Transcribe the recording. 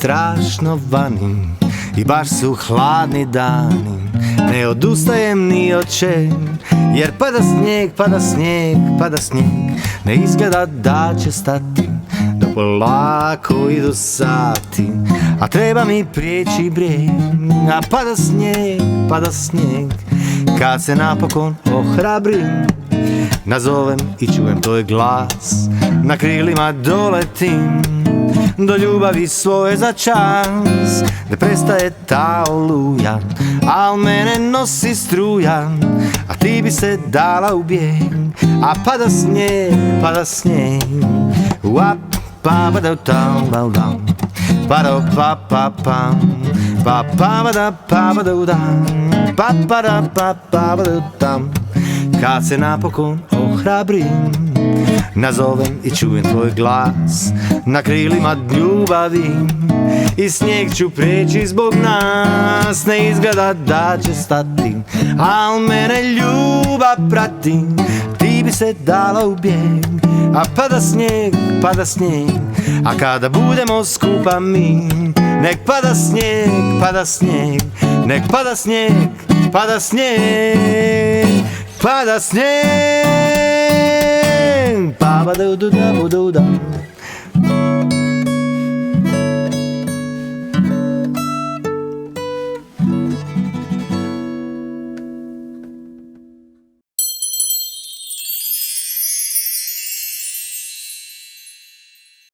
strašno vani i baš su hladni dani. Ne odustajem ni od čeg, jer pada snijeg, pada snijeg, pada snijeg. Ne izgleda da će stati, da polako idu sati, a treba mi prijeći brijeg. A pada snijeg, kad se napokon ohrabrim, nazovem i čujem tvoj glas, na krilima doletim do ljubavi svoje za čas. Ne prestaje ta oluja, al mene nosi struja, a ti bi se dala u bijeg. A pada snijeg, uap, pa ba da tam, ba da, pa da pa pa pa, pa pa ba da pa ba da, pa pa da pa pa ba da tam. Kad se napokon ohrabrim, nazovem i čujem tvoj glas, na krilima ljubavi, i snijeg ću preći zbog nas. Ne izgleda da će stati, al mene ljubav prati, ti bi se dala u bijeg. A pada snijeg, a kada budemo skupa mi, nek pada snijeg, pada snijeg, nek pada snijeg, pada snijeg, pada snijeg, pa ba da da da da da.